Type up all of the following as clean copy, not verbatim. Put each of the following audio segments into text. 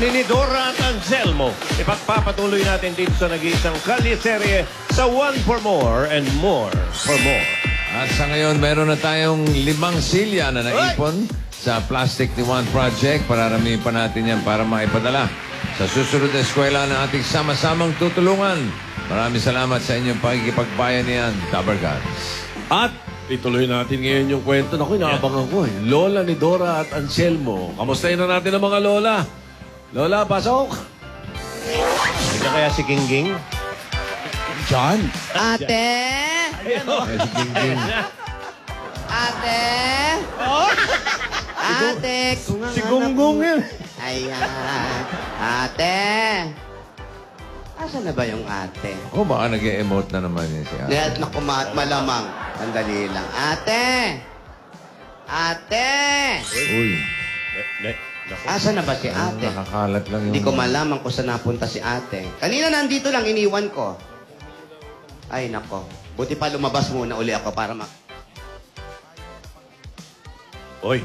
Ninidora at Anselmo. Ipagpapatuloy natin dito sa nag-iisang kalye-serye sa One for More and More for More. At sa ngayon, meron na tayong 5 silya na naipon sa Plastic ni One Project. Pararamihin pa natin yan para maipadala sa susunod na eskwela na ating sama-samang tutulungan. Maraming salamat sa inyong pakikipagbayanihan, Dabarkans. At ituloy natin ngayon yung kwento. Naku, inaabangan ko eh. Lola ni Dora at Anselmo. Kamustahin na natin ang mga lola. Lola, pasok! Hindi na kaya si Gingging? John? Ate! Ayan o. Si Gingging. Ate! Ate! Si Gunggong yan. Ayan. Ate! Asan na ba yung ate? Oh, baka nag-e-emote na naman yun si Ate. Lahat na malamang. Sandali lang. Ate! Ate! Uy, Asan na ba si ate? nakakalat lang yung... Hindi ko malaman kung saan napunta si ate. Kanina nandito lang, iniwan ko. Ay, nako. Buti pa lumabas muna uli ako para Oy.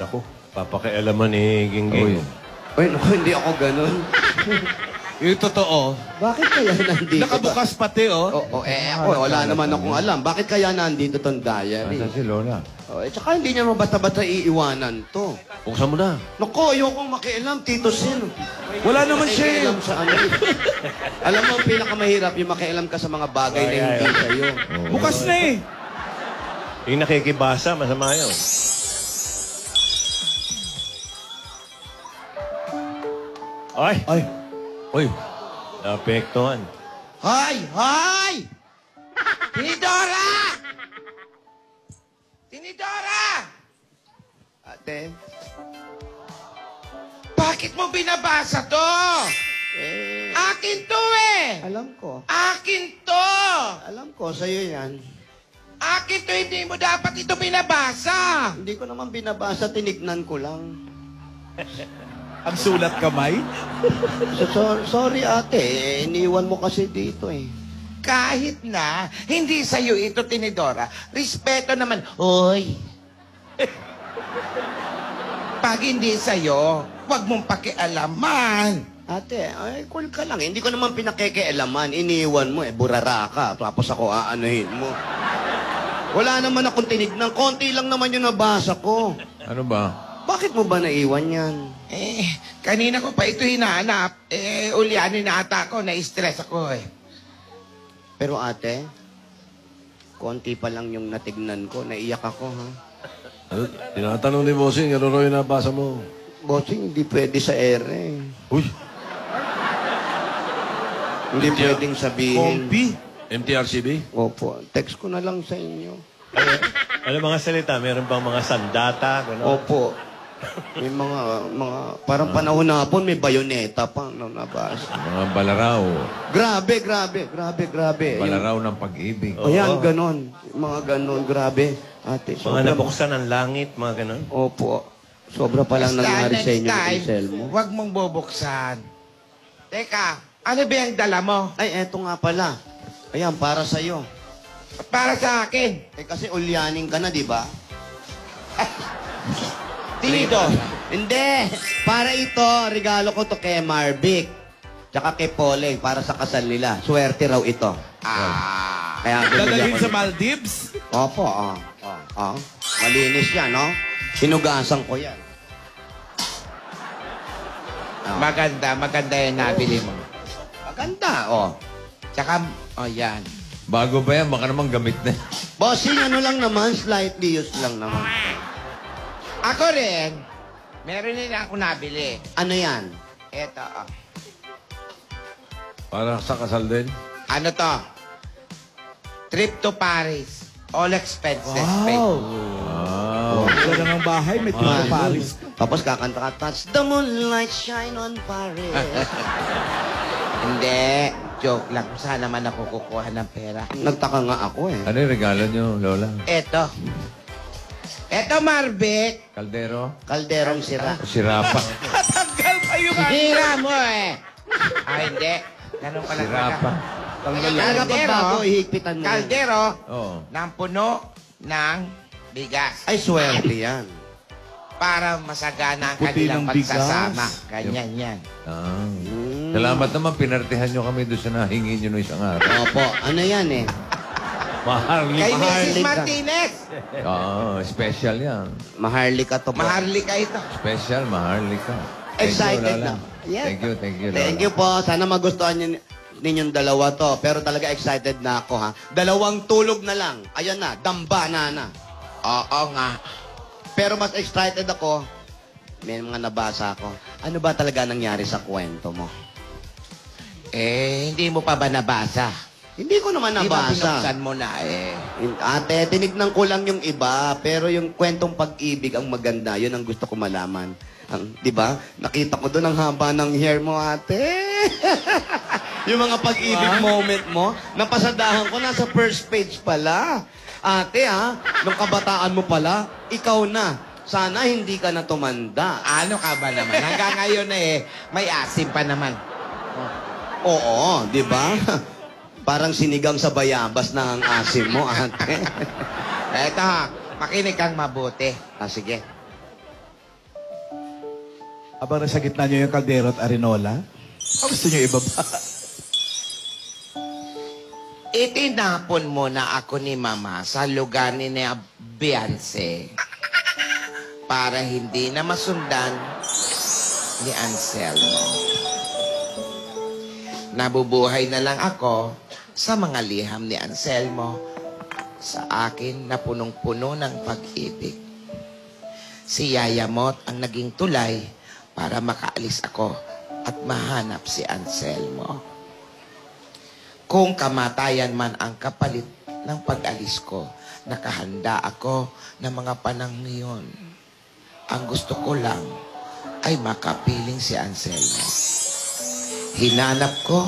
Naku, papakialaman ni Gingging. Uy. Ay, naku, hindi ako ganun. Yung totoo. Bakit kaya nandito? Nakabukas pati, oh. Ako, wala naman akong alam. Bakit kaya nandito tong diary? Asa si Lola? Tsaka hindi niya basta-basta iiwanan to. Buksan mo na. Naku, ayokong makialam, Tito Sin. Wala naman siya eh. Makialam sa ano. Alam mo, ang pinakamahirap yung makialam ka sa mga bagay na hindi sa'yo. Bukas na eh. Yung nakikibasa, masama yun. Ay, Ay. Uy. naapektuhan. Hoy! Hoy! Tinidora! Tinidora! Ate? Bakit mo binabasa to? Akin to eh! Alam ko. Akin to! Alam ko, sa'yo yan. Akin to, hindi mo dapat ito binabasa! Hindi ko naman binabasa, tinignan ko lang. Ang sulat kamay? Sorry ate, iniwan mo kasi dito eh. Kahit na, hindi sa'yo ito, Tinidora. Respeto naman. Hoy! Pag hindi sa'yo, huwag mong pakialaman. Ate, ay cool ka lang. Hindi ko naman pinakikialaman. Iniwan mo eh, burara ka. Tapos ako aanuhin mo. Wala naman akong tinignan. Konti lang naman yung nabasa ko. Ano ba? Bakit mo ba naiwan yan? Kanina ko pa ito hinahanap. Ulyanin na ata ako, na-stress ako eh. Pero ate, konti pa lang yung natignan ko. Naiyak ako, ha? Ano? Tinatanong ni Bossing, ano raw yung nabasa mo? Bossing, hindi pwede sa ere. Uy. Hindi pwedeng sabihin. Kompi? MTRCB? Opo, text ko na lang sa inyo. Ano mga salita? Meron bang mga sandata? Gano'n? Opo. May mga, parang panahon na hapon, may bayoneta pa nung nabasa. Mga balaraw. Grabe. Balaraw ng pag-ibig. Ayan, ganon. Mga ganon, grabe. Ate, Mga nabuksan ng langit, mga gano'n. Opo. Sobra pa lang nangyari sa inyo ni Anselmo. Huwag mong bubuksan. Teka, ano ba yung dala mo? Ay, eto nga pala. Ayan, para sa'yo. Para sa akin. Kasi ulyanin ka na, di ba? Dito. Hindi. Para ito, regalo ko to kay Marvic. Tsaka kay Poleng, para sa kasal nila. Swerte raw ito. Kaya Dadalhin ako sa Maldives? Opo, malinis yan, no? Sinugasan ko yan. Maganda yung nabili mo. Maganda, oh. Tsaka, yan. Bago pa yan, baka naman gamit na. Bossing, ano lang naman, slightly used lang naman. Ako rin, meron din ako nabili. Ano yan? Eto, Para sa kasal din? Ano to? Trip to Paris. All expenses paid. Wow. Ganda ng bahay, may trip to Paris. Tapos kakanta ka, touch the moonlight shine on Paris. Hindi. Joke lang. Saan naman ako kukuha ng pera? Nagtaka nga ako eh. Ano yung regalo nyo, Lola? Eto. Eto, Marvic. Kaldero? Kalderong sira. O sirapa? Tanggal pa yung Hira mo eh. Hindi. Ganun pala. Sirapa? Talaga pag bago, ihigpitan mo. Kaldero. Oo. Ng puno ng bigas Ay, swerte yan. para masagana ang Puti kanilang ng bigas. pagsasama. Ganyan yan. Ah. Salamat naman, pinartihan nyo kami doon sa nahingi nyo noong isang araw. Opo, ano yan eh? Maharlika. Kay Mrs. Maharlika. Martinez, Special yan. Maharlika to po. maharlika ito. Special, maharlika. Thank you, Excited Lola. na. Yes. Thank you, Lola. Thank you po. Sana magustuhan ninyong dalawa to. Pero talaga excited na ako, ha? 2 tulog na lang. Ayan na, damba na. Oo nga. Pero mas excited ako, may mga nabasa ako. Ano ba talaga nangyari sa kwento mo? Hindi mo pa ba nabasa? Hindi ko naman Di ba nabasa. binuksan mo na Ate, tinignan ko lang yung iba, pero yung kwentong pag-ibig ang maganda, yun ang gusto ko malaman. Di ba? Nakita ko doon ang haba ng hair mo, ate. Yung mga pag-ibig moment mo, napasadahan ko, nasa first page pala. Ate, nung kabataan mo pala, ikaw na. Sana hindi ka na tumanda. Ano ka ba naman? Hanggang ngayon may asim pa naman. Oo, di ba? Parang sinigang sa bayabas na ang asim mo, ate. Eto makinig kang mabuti. Sige. Habang nasa gitna nyo yung kaldero at arinola, gusto nyo ibaba? Itinapon mo na ako ni Mama sa lugar ni Beyonce para hindi na masundan ni Anselmo. Nabubuhay na lang ako sa mga liham ni Anselmo sa akin na punong-puno ng pag-ibig. Si Yayamot ang naging tulay para makaalis ako at mahanap si Anselmo. Kung kamatayan man ang kapalit ng pag-alis ko, nakahanda ako ng mga panang niyon. Ang gusto ko lang ay makapiling si Anselmo. Hinanap ko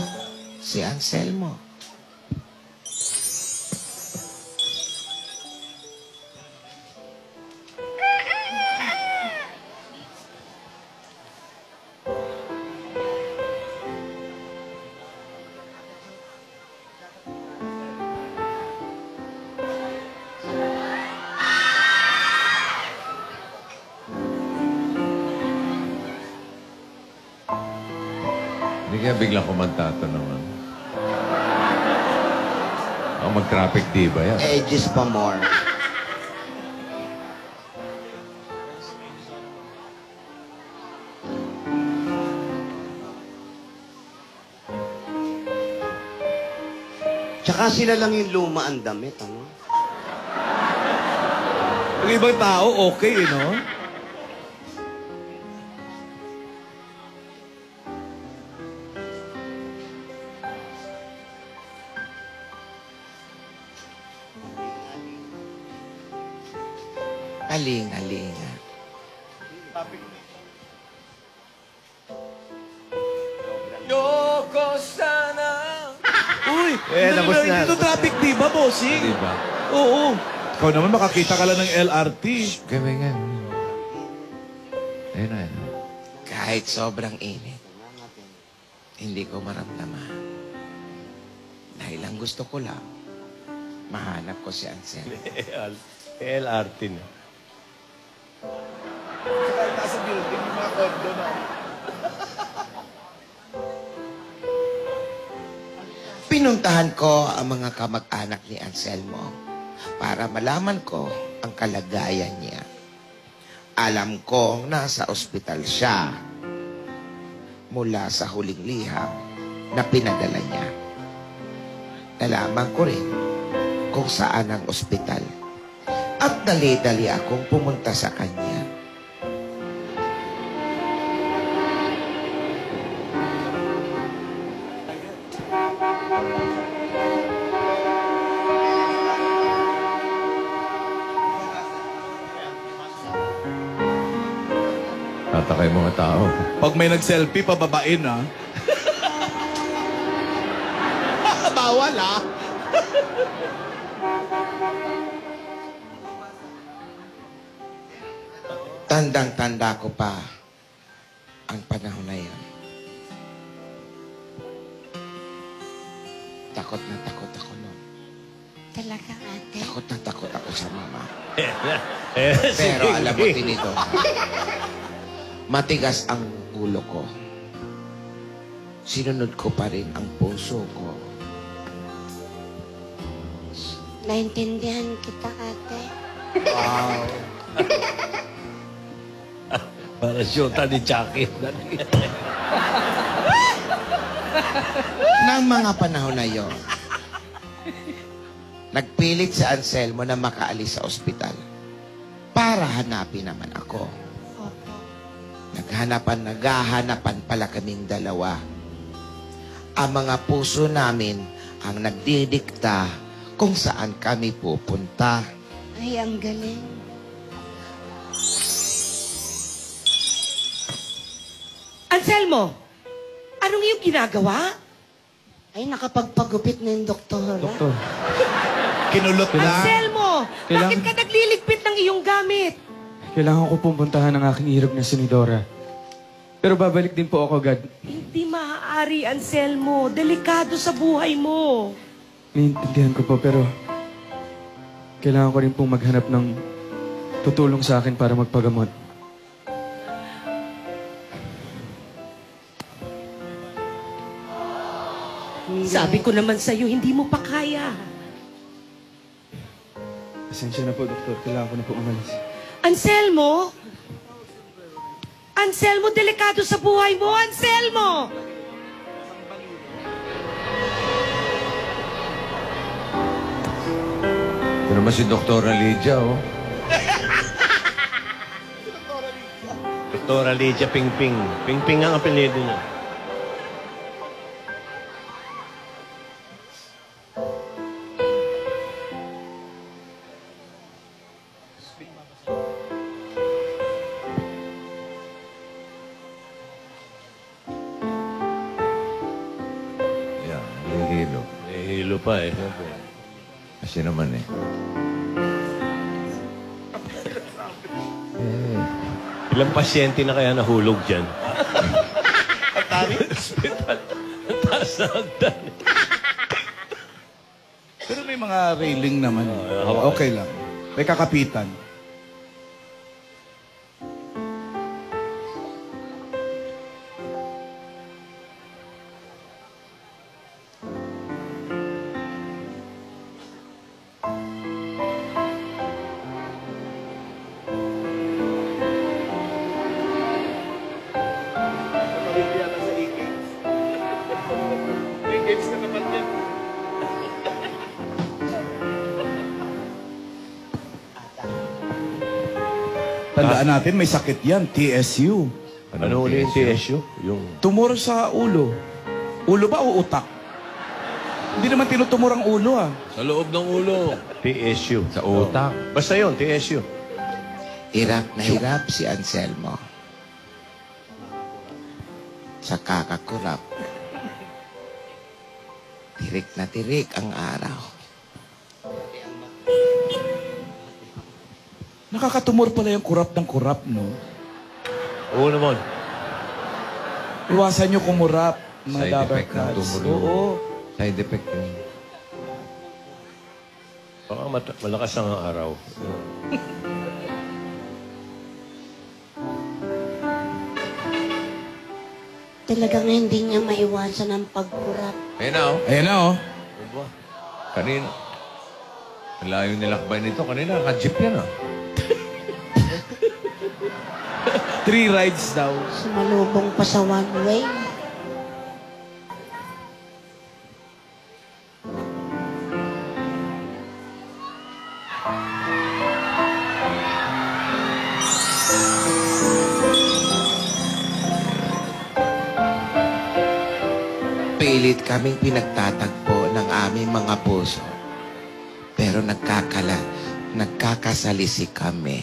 si Anselmo. Hindi kaya biglang kumanta ito naman. Mag-traffic diba yan? Ages pa more. Tsaka sila lang yung luma ang damit, ano? Ang ibang tao, okay, no? Alinga-linga. Yoko sana. Uy, tapos na. Ito traffic, di ba, bossing? Diba? Oo. Ikaw naman, makakita ka lang ng LRT. Ganyan. Ayun na, ayun. Kahit sobrang init, hindi ko maramdaman. Dahil ang gusto ko lang, mahanap ko si Anselmo. LRT na. Nasa building, yung mga condo na. Pinuntahan ko ang mga kamag-anak ni Anselmo para malaman ko ang kalagayan niya. Alam kong nasa ospital siya mula sa huling liham na pinadala niya. Nalaman ko rin kung saan ang ospital at dali-dali akong pumunta sa kanya. Tatakay mga tao. Pag may nag-selfie, pababain, ha? Bawal Tandang-tanda ko pa ang panahon na yan. Takot na takot ako noon. talaga, ate. Takot na takot ako sa mama. Pero Pero alam mo, Tinito, matigas ang ulo ko. Sinunod ko pa rin ang puso ko. Naintindihan kita, ate. Para siyota ni Chucky. Nang mga panahon na yon, nagpilit si Anselmo na makaalis sa ospital para hanapin naman ako. Opo. Naghahanapan pala kaming dalawa. Ang mga puso namin ang nagdidikta kung saan kami pupunta. Ay, ang galing. Anselmo, anong iyong ginagawa? Ay, nakapagpagupit na yung doktor. Doktor. Kinulot na. Anselmo, Kailangan- bakit ka nagliligpit ng iyong gamit? Kailangan ko pumuntahan ang aking irog na sinidora. Pero babalik din po ako agad. Hindi maaari, Anselmo. Delikado sa buhay mo. Naiintindihan ko po, pero kailangan ko rin pong maghanap ng tutulong sa akin para magpagamot. Sabi ko naman sa'yo, hindi mo pa kaya. Pasensya na po, doktor. Kailangan ko na po umalis. Anselmo? Anselmo, delikado sa buhay mo, Anselmo! Ito naman si Dr. Lydia, oh. Doktora Lydia Pingping. Pingping ang apelyido niya. Yan, nahihilo. Hilo pa eh. Kasi naman eh. Ilang pasyente na kaya nahulog dyan? Ang dami? Hospital. Ang taas na hagdan. Pero may mga railing naman. hawakan. Okay lang. May kakapitan. Tandaan natin, may sakit yan. TSU. Ano uli yung TSU? Yung... Tumor sa ulo. Ulo ba o utak? Hindi naman tinutumor ang ulo ah. Sa loob ng ulo. TSU. Sa utak. Basta yun, TSU. Hirap na hirap si Anselmo. Sa kakakurap. Tirik na tirik ang araw. Nakakatumor pala yung kurap ng kurap, no? Oo naman. Iwasan nyo kumurap, mga Side dabber effect ng cats. tumor yun. Oo. Side effect yun. Baka malakas ang araw. Talagang hindi niya maiwasan ang pagkurap. Ayun na, oh. Ayan na, oh. Kanina. Ang layo nilakbay nito. Kanina, naka-jeep yan, ah. 3 rides daw. Sumalubong pa sa one way. Pilit kaming pinagtatagpo ng aming mga puso. Pero nagkakasalisi kami.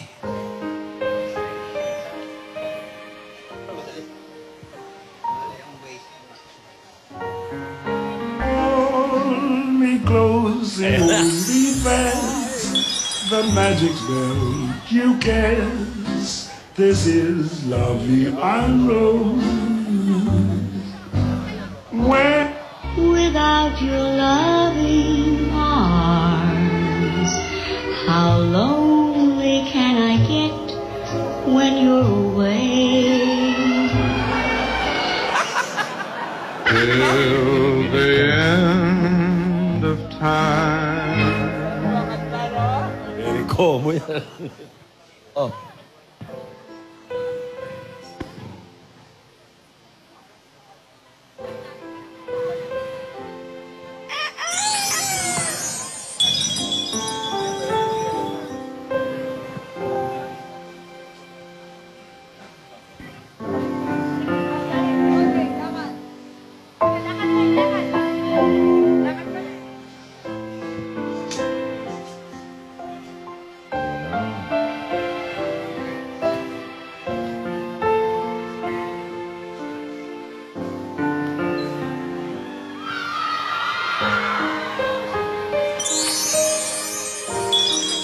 Hold me close, it won't be fast. The magic spell you cast. This is lovely unrolled. When Without your loving arms, till the end of time. Very common yan. Oh.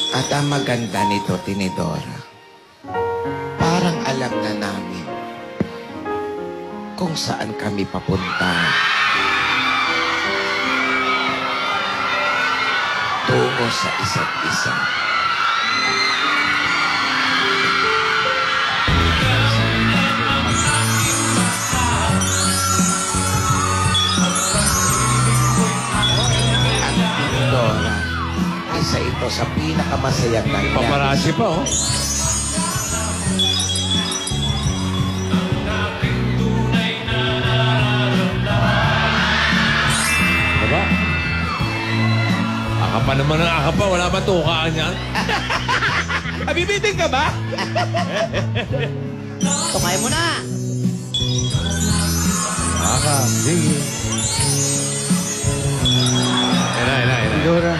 At ang maganda nito, Tinidora, parang alam na namin kung saan kami papunta. Tungo sa isa't isa. At Tinidora, isa ito sa pinakamasayang nangyari. Paparazzi pa, oh. Diba? Akapa naman ang akapa. Wala ba tukaan yan? Abibiting ka ba? Tumayo mo na! Aka, sige. Ina. Dora.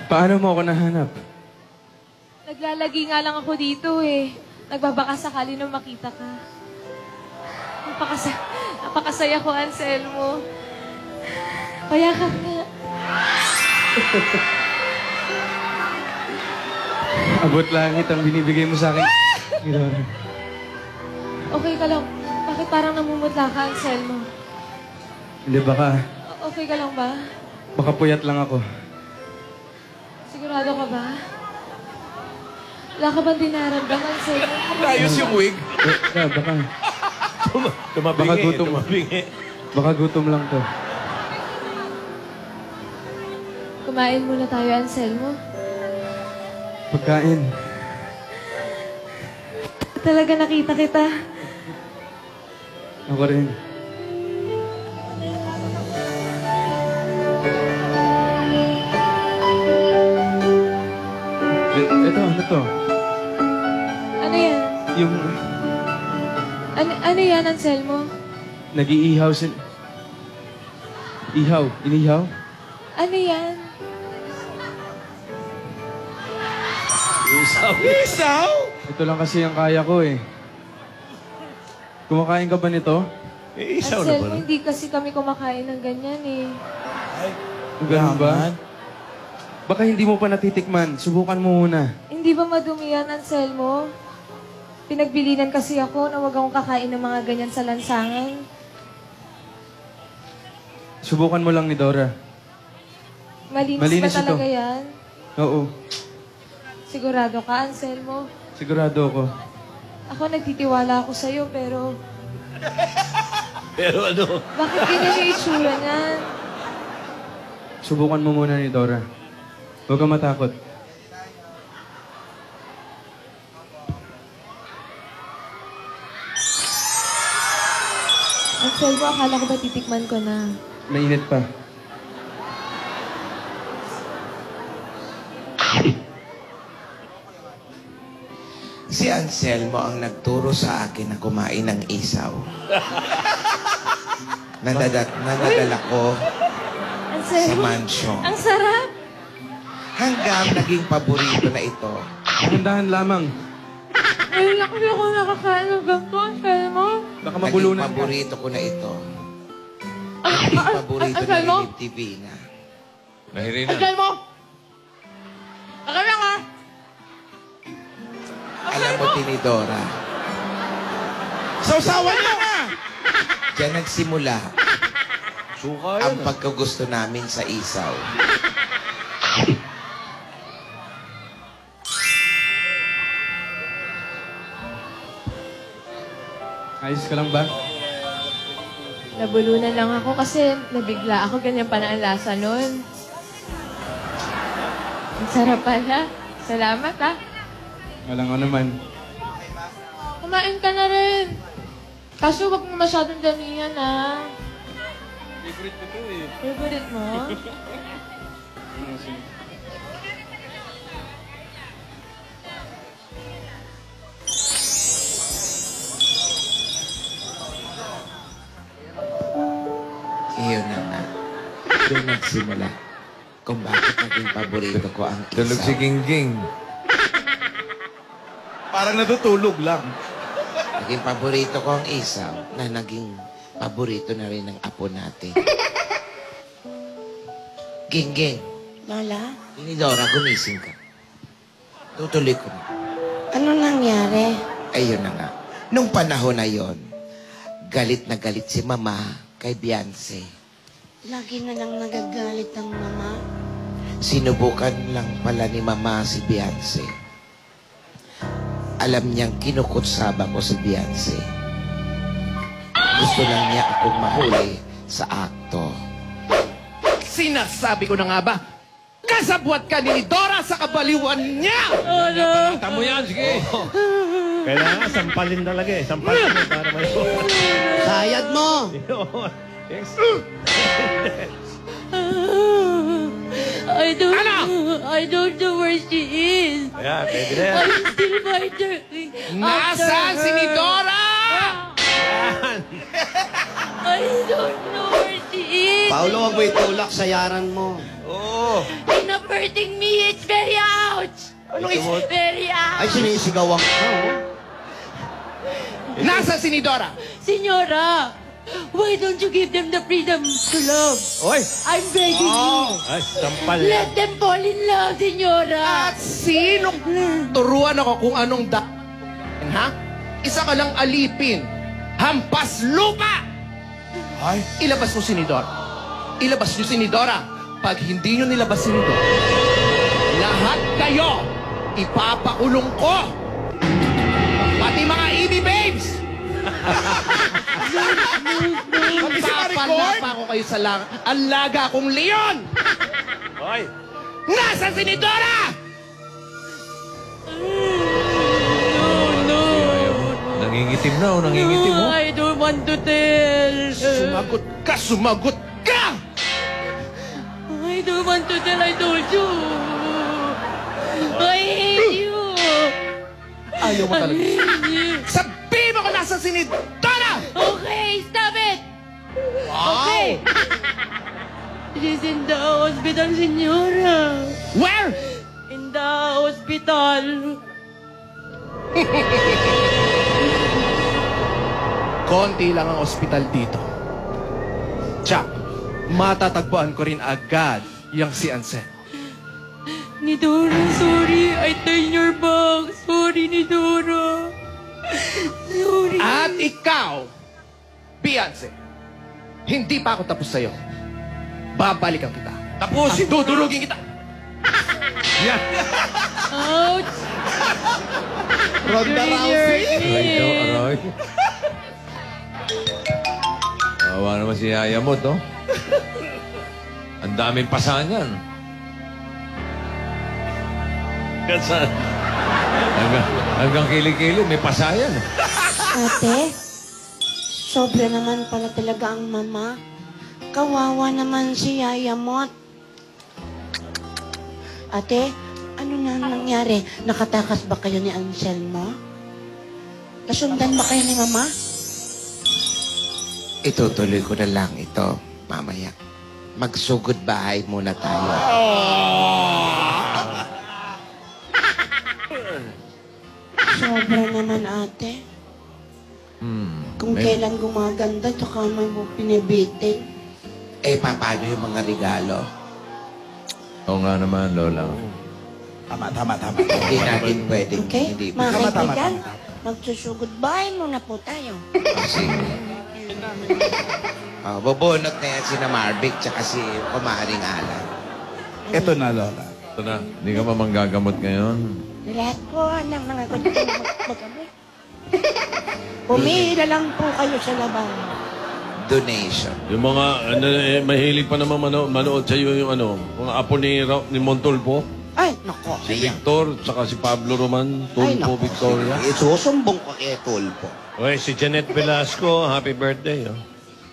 Paano mo ako nahanap? Naglalagi nga lang ako dito eh. Nagbabaka sakali nung makita ka. Napakasaya ko, Anselmo. Payakap nga. Abot langit ang binibigay mo sa akin. Dora. Okay ka lang. Bakit parang namumutla ka, Anselmo? Hindi, baka Okay ka lang ba? puyat lang ako. Sigurado ka ba? Wala ka bang dinaramdaman, Anselmo? Ayos yung wig. Baka Tumabingi. Baka gutom. Tumabingi. Baka gutom lang to. Kumain muna tayo, Anselmo. Pagkain. Talaga nakita kita. Ako rin. Ito, ano to? Ano yan? Yung Ano yan, Anselmo? nag-iihaw Ihaw? Inihaw? Ano yan? Isaw? Ito lang kasi ang kaya ko eh. Kumakain ka ba nito? Eh, isaw na ba? Anselmo, hindi kasi kami kumakain ng ganyan eh. Ganun ba? Baka hindi mo pa natitikman. Subukan mo muna. Hindi ba madumi yan, Anselmo? Pinagbilinan kasi ako na huwag akong kakain ng mga ganyan sa lansangan. Subukan mo lang ni Dora. Malinis Malinis ba talaga ito. yan? Oo, Sigurado ka, Anselmo? sigurado ako. Ako nagtitiwala ako sa'yo, pero Pero ano? bakit ganyan yung itsura niyan? Subukan mo muna ni Dora. Huwag kang matakot. Anselmo, akala ko ba titikman ko na? Mainit pa. Si Anselmo ang nagturo sa akin na kumain ng isaw. Nadadala ko sa Anselmo, mansyon. ang sarap! Hanggang naging paborito na ito. Dahan-dahan lamang. Ngayon lang kasi ako nakakain ng ganito, Anselmo. Baka Naging mabulunan ka. paborito ko na ito. Naging paborito na Anselmo? ni TV na. Nahirina. Anselmo! Akala nga! Alam mo, Tinidora, Sausawan niyo nga! diyan nagsimula Suka ang yan. pagkagusto namin sa isaw. Ayos ka lang ba? Nabulunan lang ako kasi nabigla ako. Ganyan pa na ang lasa nun. Ang sarap pala. Salamat, ah. Walang ano naman. Kumain ka na rin. Kaso wag mo masyadong damihan, ah. Favorite ko to eh. Favorite mo? Iyon na nga. Doon nagsimula kung bakit naging paborito ko ang Tulog si isaw. Gingging. Parang natutulog lang. Naging paborito ko ang isaw na naging paborito na rin ng apo natin. Gingging, Lola, Tinidora, gumising ka. Tutuloy ko na. ano nangyari? Ayun na nga. Nung panahon na yon, galit na galit si Mama kay Beyonce. Lagi na lang nagagalit ang mama. Sinubukan lang pala ni Mama si Beyonce. Alam niyang kinukutsaba ko si Beyonce. Gusto lang niya akong mahuli sa akto. Sinasabi ko na nga ba, kasabwat ka ni Dora sa kabaliwan niya! Tamo yan, sige. Kailangan sampalin talaga eh. Sampalin mo para may... Sayad mo! I don't know where she is. Ayan, pwede na yan. I'm still wondering. Nasaan si ni Dora? I don't know where she is. Paolo, wag mo itulak sa yaran mo. Hurting me. It's very ouch. It's very ouch. Ay, sinisigawan ka, oh. Nasaan si ni Dora? Señora, why don't you give them the freedom to love? Oy! I'm begging you. Ay, sampal yan. Let them fall in love, Señora. At sinong turuan ako kung anong ha? Isa ka lang alipin. Hampas lupa! Ay. Ilabas mo si ni Dora. Ilabas niyo si ni Dora. Pag hindi niyo nilabas si ni Dora, lahat kayo ipapakulong ko. Pati mga EB babes! Magpapanapa ko kayo sa alaga kong leon! Oy! Nasaan si ni Dora? Nangingitim na, oh. Nangingitim, oh. I don't want to tell. Sumagot ka! Sumagot ka! I don't want to tell. I told you. I hate you. Ayaw mo I talaga. hate you. Sabihin mo kung nasaan si ni Dora! Okay, stop it. Okay. She's in the hospital, Señora. Where? In the hospital. Konti lang ang ospital dito. Tsak, matatagpuan ko rin agad yung si Ansel. Nidora, sorry. I turned your back. Sorry, Nidora. Sorry. At ikaw, Beyonce, hindi pa ako tapos sa'yo. Babalikan kita. Tapusin! Dudurugin kita! Yan. Ouch. Ronda Rousey. Aray daw, aray. Awa naman si Yaya mo, to. Ang daming pasahan yan. Hanggang kilig-kilig, may pasayan. Ate, sobra naman pala talaga ang mama. Kawawa naman si Yaya Mot. Ate, ano na nangyari? Nakatakas ba kayo ni Anselmo? Nasundan ba kayo ni mama? Itutuloy ko na lang ito mamaya. Magsugod bahay muna tayo. Sobra naman, ate. Kung kailan gumaganda, tsaka may mo pinibitin. Eh, paano yung mga regalo? Oo nga naman, Lola. Tama. Hindi natin pwedeng Okay? hindi. Mga kaibigan, magsusugod bahay muna po tayo. Sige. Bubunot na yan si na Marvick tsaka si Kumaring Alan. Ito na, Lola. Ito na, hindi ka mamanggagamot ngayon. Lahat po ng mga kaibigan mag-abot. Pumila lang po kayo sa labas. Donation. Yung mga, mahilig pa naman manood sa iyo yung mga apo ni Montulfo. Ay, nako. Si Ayan. Victor, tsaka si Pablo Roman, Ay, Tulfo, nako. Victoria. Isusumbong ko kay Tulfo. Okay, si Janet Velasco, happy birthday. Oh.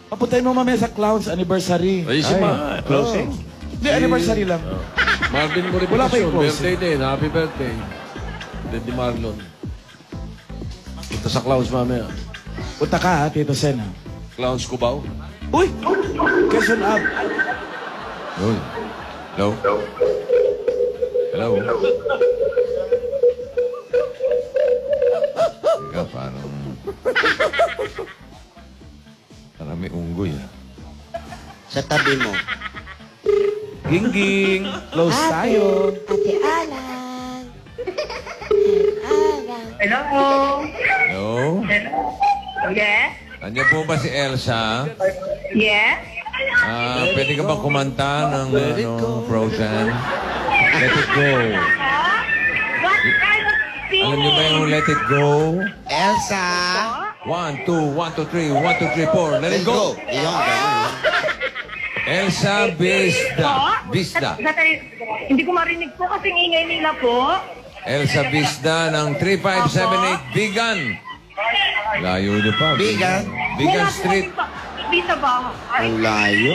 Papuntahin mo mamaya sa Clowns Anniversary. Ay, si Closing. Hindi, anniversary lang. Marvin Wala pa yung Morificación, closing. birthday din, happy birthday. Daddy Marlon. Punta sa Clowns mamaya. Punta ka ha, Tito Sen ha. Clowns Cubao. Uy! Quezon Ave. Uy. Hello? Hello? Teka, parang may unggoy. Sa tabi mo. Gingging. Close tayo. Ate Alan. Alan. Hello? Yes? Andiyan po ba si Elsa? Yes? Pwede ka ba kumanta ng Frozen? Let It Go. What kind of singing? Alam niyo ba yung Let It Go? Elsa! 1, 2, 1, 2, 3, 1, 2, 3, 4. Let it go! Iyon, gano'n. Elsa Bisda. Hindi ko marinig po kasi ingay nila po. Elsa Bisda ng 3578 Bigan. Layo niyo pa. Bigan? Bigan Street. Dito ba? Ang layo.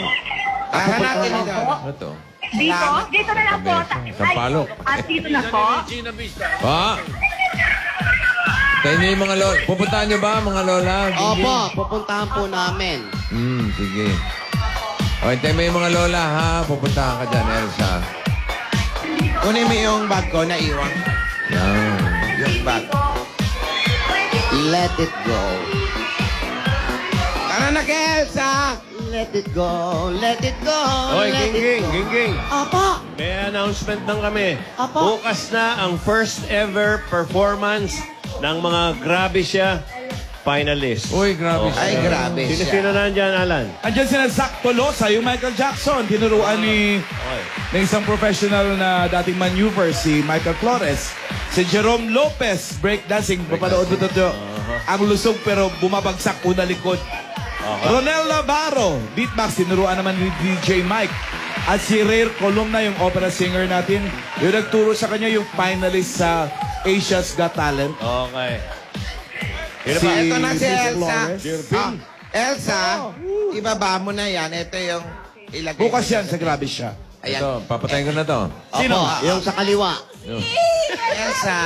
Hanapin nito. Ano to? Dito? Dito na lang po. Sampalok. At dito na po. Pa? Tayo niyo yung mga lola. Pupuntahan niyo ba mga lola? Opo, pupuntahan po namin. Sige. O, tayo mo yung mga lola ha. Pupuntahan ka dyan, Elsa. Kunin mo yung bag ko na iwan. Yan. Yung bag. Let it go. Tara na kay Elsa! Let it go. Let it go. Oy, Let it Gingging. go. Opo. May announcement lang kami. Apo. Bukas na ang first ever performance ng mga Grabe Siya finalists. Uy, grabe siya. Ay, grabe siya. Sino-sino nandyan, Alan? Andyan sila Zach Tolosa, yung Michael Jackson. Tinuruan ni isang professional na dating maneuver, si Michael Flores. Si Jerome Lopez, breakdancing. Papanood mo ito. Ang lusog pero bumabagsak una likod. Ronel Navarro, beatbox. Tinuruan naman ni DJ Mike. At si Rare Columna, yung opera singer natin. Yung nagturo sa kanya yung finalist sa Asia's Got Talent. Okay. Ito na si Elsa. Flores. Elsa, ibaba mo na yan. Ito yung ilagay. Bukas yan sa Grabe Siya. Ayan. Ito, papatayin ko na to. Sino? Yung sa kaliwa. Elsa,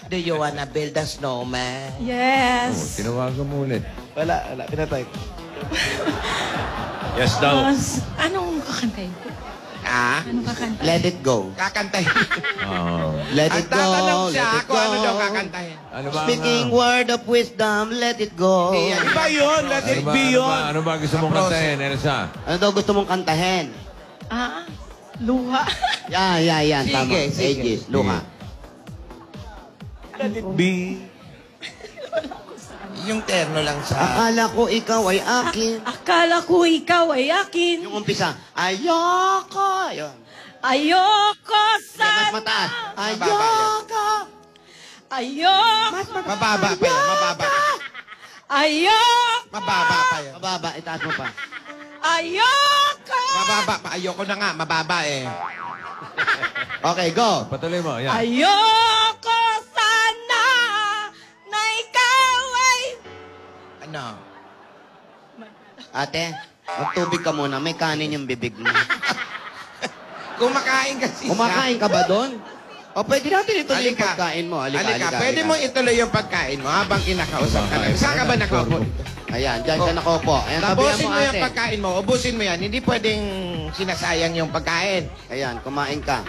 do you wanna build a snowman? Yes. Tinawagan mo ulit. Wala. Pinatay ko. Yes daw. Anong kakantayin ko? Ah? Anong kakantayin? Let it go. Kakantahin. Let Ang it go. tatanong siya Let it kung ano daw go. kakantahin. Ano ba? Speaking word of wisdom, let it go. Iba yun. Let it be yun. Ano ba gusto mong kantahin, Elsa? Ano daw gusto mong kantahin? Luha. Yan. Sige, Tama. sige. Aegis, luha. Let it be. Yung terno lang sa... Akala ko ikaw ay akin. Akala ko ikaw ay akin. Yung umpisa, ayoko. Ayun. Ayoko Mas sana. mataas. Mababa Ayoko. Ayoko. Mababa pa yan, mababa. Ayoko. Mababa pa yan. Mababa, itaas mo pa. Ayoko. Mababa pa. Ayoko na nga, mababa eh. Okay, go. Patuloy mo, yan. Ayoko sana na ikaw ay... Ano? Ate, magtubig ka muna. May kanin yung bibig mo. Kumakain kasi Kumakain ka ba doon? O, pwede natin ituloy yung Halika. pagkain mo. Halika, pwede mo ituloy yung pagkain mo habang kinakausap ka lang. Saan ka ba nakaupo? Ayan, dyan ka nakaupo. Ayan, tabihan Tapusin mo mo yung ate. pagkain mo, ubusin mo yan. Hindi pwedeng sinasayang yung pagkain. Ayan, kumain ka.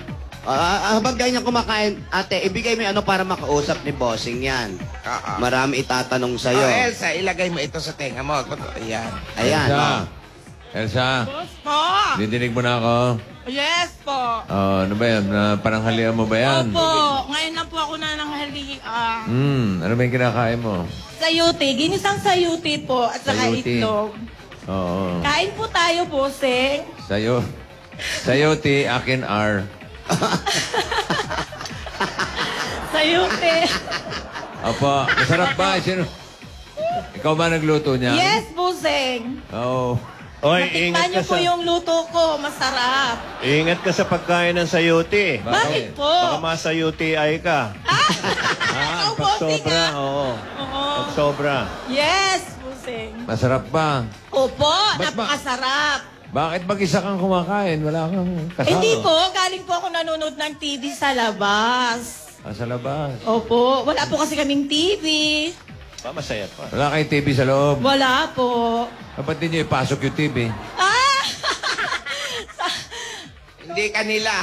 Habang ganyan kumakain, ate, ibigay mo yung ano para makausap ni Bossing yan. Marami itatanong sa'yo. Oh, Elsa, ilagay mo ito sa tenga mo. Ayan. Ayan. Elsa. oh. Elsa, Po. didinig mo na ako. Yes po. Ano ba yan? Pananghalian mo ba yan? Opo. Ngayon lang po ako nananghali. Ano ba yung kinakain mo? Sayuti. Ginisang sayuti po. At saka Sayuti. itlog. Oo. Kain po tayo, Boseng. Sayote, akin R. Sayuti. Opo, masarap ba? Ikaw ba nagluto niya? Yes, Buseng. Oo. Oy, Natikman ingat niyo ka po sa... yung luto ko. Masarap. Ingat ka sa pagkain ng sayuti. Bakit po? Baka masayuti ay ka. Pag sobra, oo. Pag sobra. Yes, Buseng. Masarap ba? Opo, Ba't ba- napakasarap. Bakit mag-isa kang kumakain? Wala kang kasama. Hindi po, galing po ako nanonood ng TV sa labas. Sa labas. Opo, wala po kasi kaming TV. Masaya pa. Wala kayong TV sa loob. Wala po. Dapat din nyo ipasok yung TV. Hindi kanila.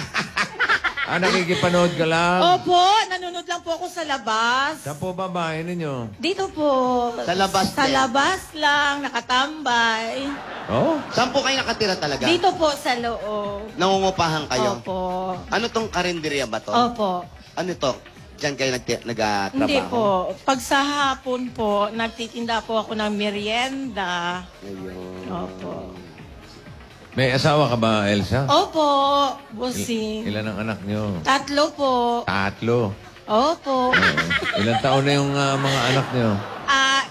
Nakikipanood ka lang? Opo, nanonood lang po ako sa labas. Saan po ba bahay ninyo? Dito po. Sa labas Sa din. labas lang, nakatambay. Oh? Saan po kayo nakatira talaga? Dito po sa loob. Nangungupahan kayo? Opo. Ano tong karinderya ba to? Opo. Ano to? Diyan kayo nagtatrabaho? Hindi po. Pag sa hapon po, nagtitinda po ako ng merienda. Ayun. Opo. May asawa ka ba, Elsa? Opo, bossing. Ilan ang anak nyo? 3 po. 3. Opo. Ilan taon na yung mga anak nyo?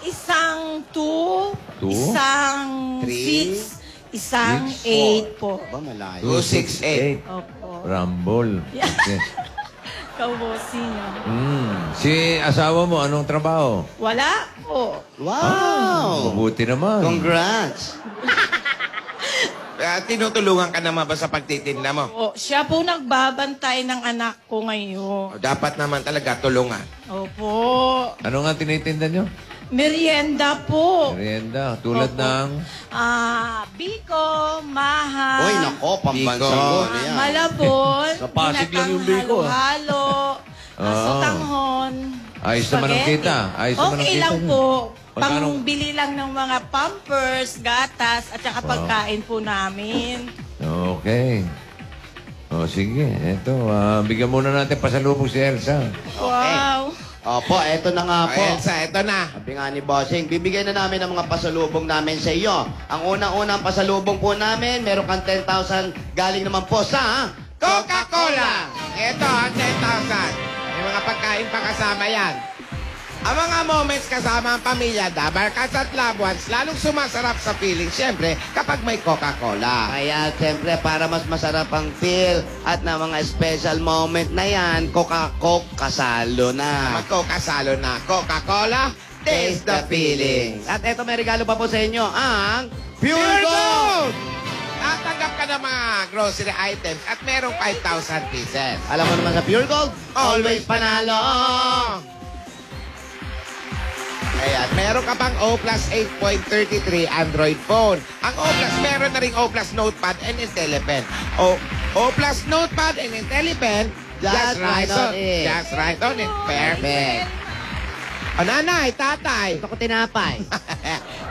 Isang 2, 2? isang 3, 6, isang 8 po. Ba, malayo. 2, 6, 8. Opo. Rumble. Yeah. Okay. Ikaw, bossing. Si asawa mo, anong trabaho? Wala po. Wow! Mabuti naman. Congrats! Tinutulungan ka naman ba sa pagtitinda mo? O, siya po nagbabantay ng anak ko ngayon. Dapat naman talaga tulungan. Opo. Ano nga tinitinda nyo? Merienda po. Merienda. Tulad Opo. ng... Biko, maha. Uy, nako, pambansa Biko. ko. Yan. Malabon. Sa Pasig lang yung biko, Halo-halo. Sotanghon. Ayos naman ang spaghetti. kita. Ayos naman ang Okay kita lang niyo. po. Magkano? Pangbili lang ng mga pampers, gatas, at saka pagkain po namin. Okay. O, sige. Eto, bigyan muna natin pasalubong si Elsa. Wow. Opo, eto na nga po. Elsa, eto na. Sabi nga ni Bossing, bibigyan na namin ng mga pasalubong namin sa iyo. Ang unang-unang pasalubong po namin, meron kang 10,000 galing naman po sa... Coca-Cola! Ito, 10,000. May mga pagkain pa kasama yan. Ang mga moments kasama ang pamilya, dabarkas at loved ones, lalong sumasarap sa feeling, siyempre, kapag may Coca-Cola. Kaya, siyempre, para mas masarap ang feel at na mga special moment na yan, Coca-Cola kasalo na. Magkokasalo na. Coca-Cola, taste the feelings. At eto, may regalo pa po sa inyo, ang Pure Gold! Tatanggap ka ng mga grocery items at merong 5,000 pieces. Alam mo naman sa Pure Gold, always panalo! Ayan, meron ka pang O Plus 8.33 Android phone. Ang O Plus, meron na rin O Plus Notepad and IntelliPen. O Plus Notepad and IntelliPen, just right on it. Just right on it. Perfect. O nanay, tatay. Gusto ko tinapay.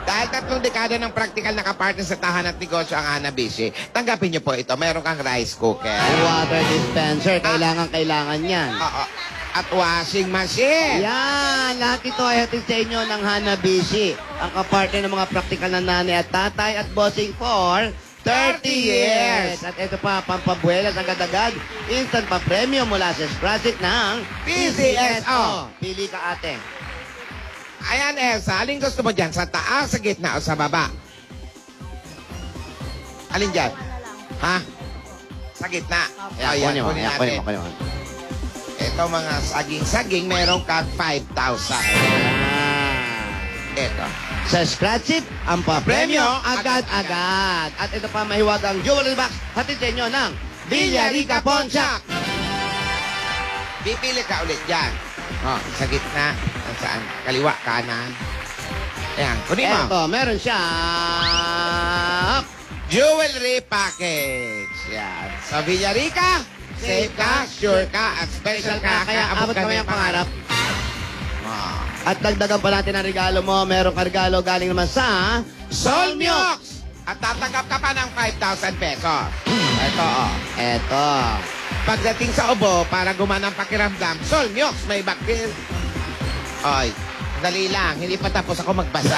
Dahil 3 dekada ng practical na kapartner sa tahanan at negosyo ang Hanabishi, tanggapin niyo po ito. Meron kang rice cooker. Water dispenser, kailangan yan. Oo. At washing machine. Yan, lahat ito ay hatid sa inyo ng Hanabishi. Ang kapartner ng mga praktikal na nanay at tatay at bossing for 30 years. At ito pa, pampabuelas ang kadagad, instant pa-premium mula sa project ng PCSO. Pili ka, ate. Ayan, Elsa, alin gusto mo dyan? Sa taas, sa gitna, o sa baba? Alin dyan? Ha? Sa gitna. Ayan, kunin natin. Ito mga saging-saging, meron kang 5,000. Ito. Sa scratch it, ang pa-premyo agad-agad. At ito pa, mahiwag ang jewelry box, hatid sa inyo ng Villarica Pontiac. Pipili ka ulit dyan. Oh, sa gitna. Saan? Kaliwa, kanan. Ayan, kunin mo. Ito, meron siya. Jewelry package. Yan. Sa Villarica, safe ka, sure ka, at special ka. Kaya abot kami ang pangarap. Oh. At dagdagan pa natin ang regalo mo. Meron ka regalo galing naman sa Solmiox! At tatanggap ka pa ng 5,000 pesos. Ito, oh. Ito. Pagdating sa ubo, para gumana ang pakiramdam, Solmiox, may bacteria. Oy, dali lang. Hindi pa tapos ako magbasa.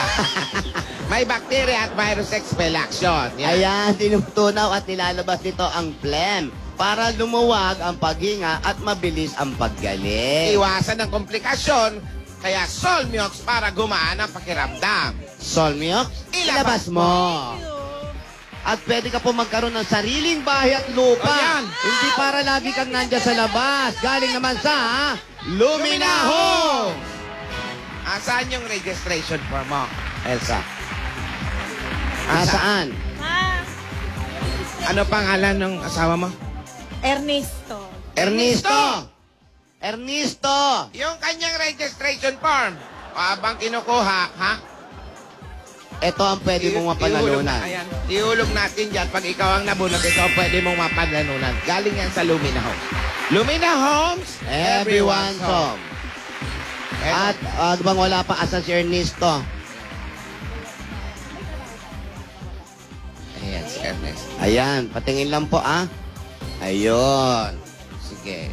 May bacteria at virus expel action. Yan. Ayan, tinutunaw at nilalabas nito ang phlegm para lumuwag ang paghinga at mabilis ang paggaling. Iwasan ng komplikasyon Kaya Solmiox para gumaan ang pakiramdam. Solmiox, ilabas mo. At pwede ka po magkaroon ng sariling bahay at lupa. O, yan. Hindi para lagi kang nandyan sa labas. Galing naman sa Lumina Home. Saan yung registration form mo, Elsa? Saan? Ano pangalan ng asawa mo? Ernesto. Ernesto! Ernesto! Yung kanyang registration form. Habang kinukuha, ha? Ito ang pwede mong mapanalunan. Ayan, ihulog natin dyan. Pag ikaw ang nabunot, ito ang pwede mong mapanalunan. Galing yan sa Lumina Homes. Lumina Homes, Everyone's home. At bang wala pa asan si Ernesto? Ayan, si Ernest. Ayan, patingin lang po Ayun. Sige.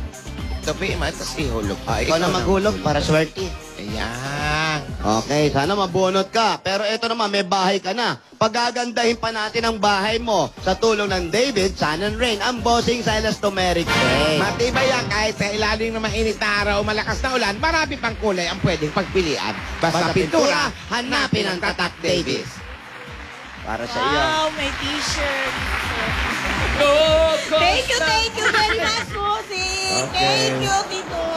Tabi mo, tapos ihulog. Ikaw na maghulog para swerte. Ayan. Okay, sana mabunot ka. Pero ito naman, may bahay ka na. Pagagandahin pa natin ang bahay mo sa tulong ng David, Sun and Rain, ang bossing sa elastomeric tray. Matibay yan kahit sa ilalim ng mainit na araw o malakas na ulan, marami pang kulay ang pwedeng pagpilian. Basta pintura, hanapin ang Tatak Davis. Para sa iyo. Wow, may t-shirt. Thank you very much, Bossing. Okay. Thank you, Tito.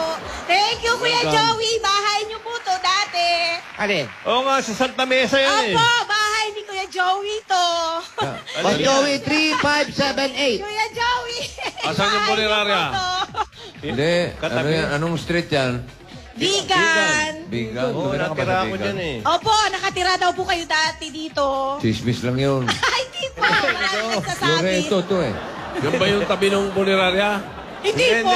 Thank you, Kuya Joey. Bahay niyo po to dati. Alin? Oo nga, sa Santa Mesa yan Opo, bahay ni Kuya Joey to. Boss Joey, 3578. Kuya Joey. Asan yung punerarya? Hindi. Ano yan? Anong street yan? Bigan. Bigan. Oo, Tumira ka ba natira sa ako Bigan? dyan eh. Opo, nakatira daw po kayo dati dito. Chismis lang yun. Ay, di po. Maraming nagsasabi. Loreto to eh. Yan ba yung tabi ng punerarya? Hindi po.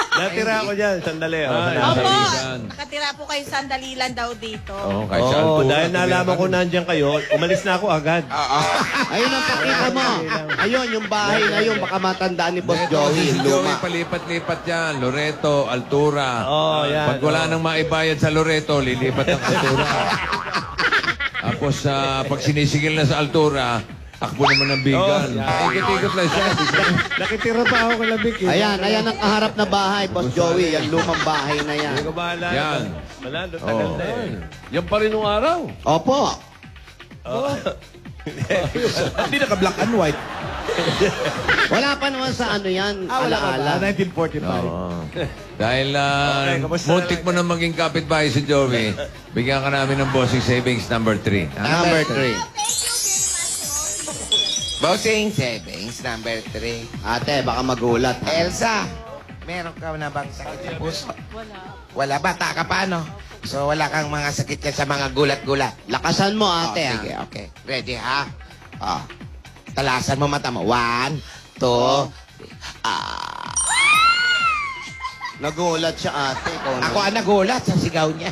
Natira ako dyan, sandali. Opo, Bigan. nakatira po kayo sandalilan daw dito. Oo, kahit sa Oo, altura. dahil nalaman ko nandiyan kayo, umalis na ako agad. Ayun ang pakita mo. Ayun, yung bahay na yun, baka matandaan ni Boss Joey, Joey, si yung Joey, luma. palipat-lipat yan. Loreto, Altura. Oo, yan. Pag wala nang maibayad sa Loreto, lilipat ang Altura. Tapos, pag sinisigil na sa Altura, takbo naman ng Bigan. Ikot-ikot lang siya. Nakitira pa ako kay Labik. Ayan ang kaharap na bahay, Boss Joey. Yung lumang bahay na yan. Hindi ko bahala. Yan. Wala, tagal na eh. Yan pa rin nung araw. Opo. Hindi naka-black and white. Wala pa naman sa ano yan, alaala. 1945. Oo. Dahil kamusta muntik mo na maging kapitbahay si Joey, bigyan ka namin ng bossing savings number 3. Number 3. Bossing Savings, number 3. Ate, baka magulat. Elsa, meron ka na bang sakit sa puso? Wala. Bata ka pa, no? So, wala kang mga sakit ka sa mga gulat-gulat. Lakasan mo, ate. Sige, okay. Ready, ha? Talasan mo mata mo. 1, 2, Nagulat siya, ate. Ako ang nagulat sa sigaw niya.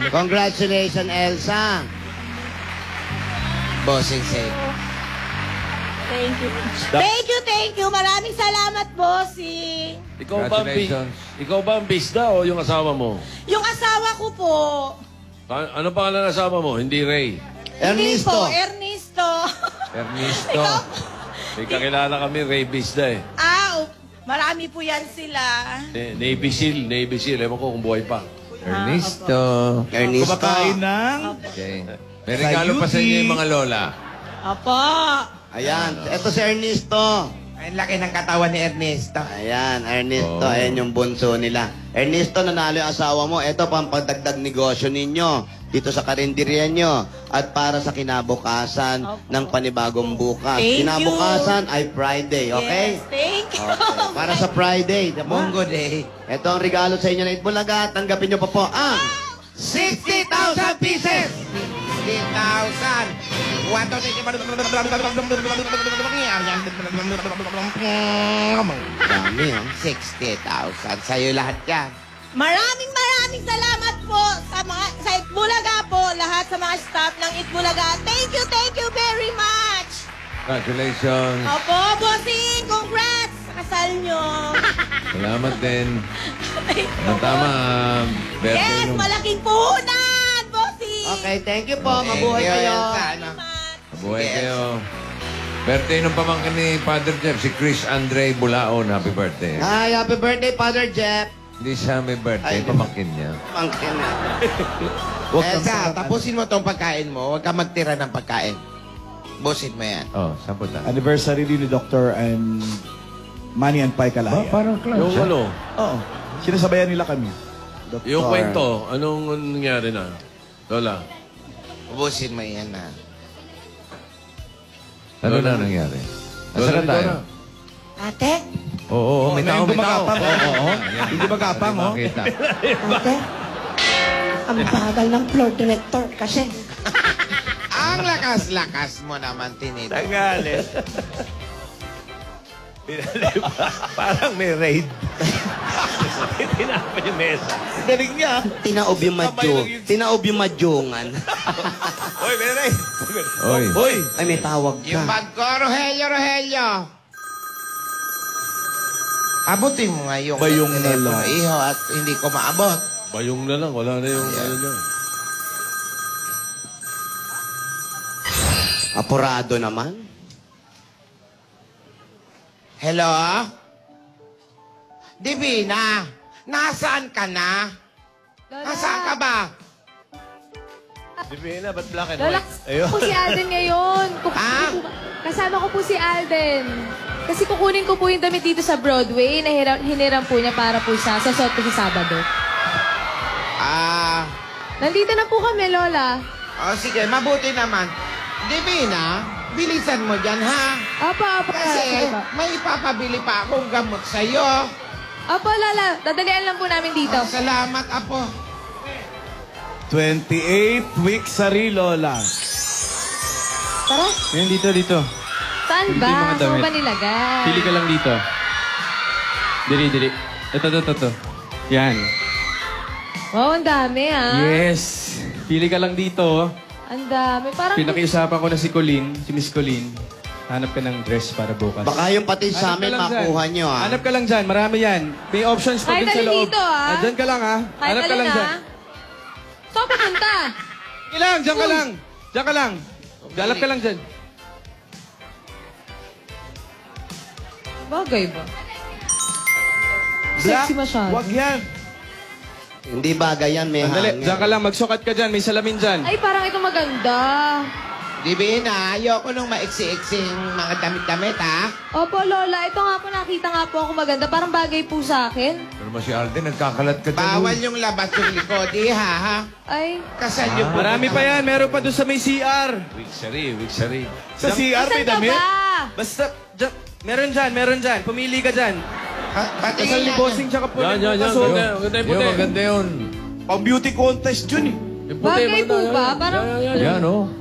Congratulations, Elsa. Bossing Savings. Thank you. Thank you. Maraming salamat, Bossing. Congratulations. Ikaw ba ang bisda o yung asawa mo? Yung asawa ko po. Ano pangalan ng asawa mo? Hindi Ray. Hindi po, Ernesto. Ernesto. Ernesto. May kakilala kami, Ray Bisda eh. Marami po yan sila. Navy Seal. Ewan ko kung buhay pa. Ernesto. Kumakain ng... Okay. May regalo pa sa inyo yung mga lola. Apo. Ayan, ito si Ernesto. Ang laki ng katawan ni Ernesto. Ayan, Ernesto. Ayan yung bunso nila. Ernesto, nanalo yung asawa mo. Ito pang pagdagdag negosyo ninyo dito sa karinderya nyo at para sa kinabukasan ng panibagong bukas. Thank Kinabukasan ay Friday, okay? Yes, thank you. Okay, para sa Friday, diba? Munggo Day. Ito ang regalo sa inyo na Itbulaga. Tanggapin nyo pa po ang 60,000 pieces! 60,000! dami, 60,000. Sa'yo lahat yan. Maraming salamat po sa Itbulaga po, lahat sa mga staff ng Itbulaga. Thank you very much. Congratulations. Opo, Bossing, congrats sa kasal nyo. Salamat din. Tama. Yes, malaking puhunan, Bossing. Okay, thank you po. Mabuhay kayo. Mabuhay kayo. Birthday ng pamangkin ni Father Jeff, si Chris Andre Bulaon. Happy birthday. Hi, happy birthday, Father Jeff. Hindi siya may birthday, Ay, pamangkin niya. Pamangkin na. Elsa, tapusin mo tong pagkain mo. Huwag ka magtira ng pagkain. Busin mo yan. Oh, saan punta? Anniversary din ni Dr. and Manny and Pai Kalaya. Parang close. Yung ano, Oo. Sinasabayan nila kami. Dr. yung kwento, anong nangyari na? Lola. Busin mo yan na. Ano na nangyari? Nasaan na tayo? Ate? Oo, may tao, may tao. Oo. Hindi magapang, oh. Makita. Ate? Ang bagal ng floor director kasi. Ang lakas-lakas mo naman, Tinito. Tagalit. Parang may raid. Tinapon yung mesa. Galing niya. Tinaob yung madyongan. Oy, may raid. Oy. Hoy. Ay, may tawag Yung ka. bag ko, Rogelio. Abutin mo nga yung Bayong na telepono, lang. iho, at hindi ko maabot. Bayong na lang, wala na yung ano niya. Apurado naman. Hello? Divina, nasaan ka na? Lola. Nasaan ka ba? Divina, ba't black and Lola, white? Ayun. po si Alden ngayon. Ha? Kasama ko po si Alden. Kasi kukunin ko po yung damit dito sa Broadway na hiniram po niya para po sa suot ko sa Sabado. Nandito na po kami, Lola. Sige, mabuti naman. Divina, bilisan mo dyan, ha? Opo. Kasi may ipapabili pa akong gamot sa'yo. Opo, Lola. Dadalian lang po namin dito. Salamat, Apo. 28 weeks sari, Lola. Tara. Ngayon dito. Saan Pili ba? yung mga Saan damit. ba nilagay? Pili ka lang dito. Dili. Ito. Yan. Wow, ang dami, ah. Yes. Pili ka lang dito. Ang dami. Parang... Pinakiusapan ko na si Miss Colleen. Hanap ka ng dress para bukas. Baka yung pati sa amin makuha nyo, ha? Hanap ka lang dyan. Marami yan. May options pa Kahit din sa alin loob. dito, ah. Dyan ka lang, ha? Kahit Hanap ka alin, lang dyan. ah. Saan pupunta? Diyan ka lang. Diyan ka lang. Galap ka lang dyan. Bagay ba? Black? Sexy masyado. Wag yan. Hindi bagay yan, may Andali. hangin. Diyan ka lang. Magsukat ka dyan. May salamin dyan. Ay, parang ito maganda. Divina, ayoko nung maiksi-iksing mga damit-damit, ha? Opo, Lola. Ito nga po, nakita nga po ako maganda. Parang bagay po sa akin. Pero mas si Alden, nagkakalat ka dyan. Bawal yung labas yung likod, ha? Ay. Kasal yung Marami pa yan. Meron pa doon sa may CR. Wigsari. Sa CR may Saan ka damit. ba? Basta, dyan. Meron dyan. Pumili ka dyan. Pati Kasal ni Bossing tsaka po. Yan. Maganda yung puti. Yung maganda yun. Pang beauty contest yun, eh. Yung puti, Bagay po maganda. ba? Parang... Yan, oh.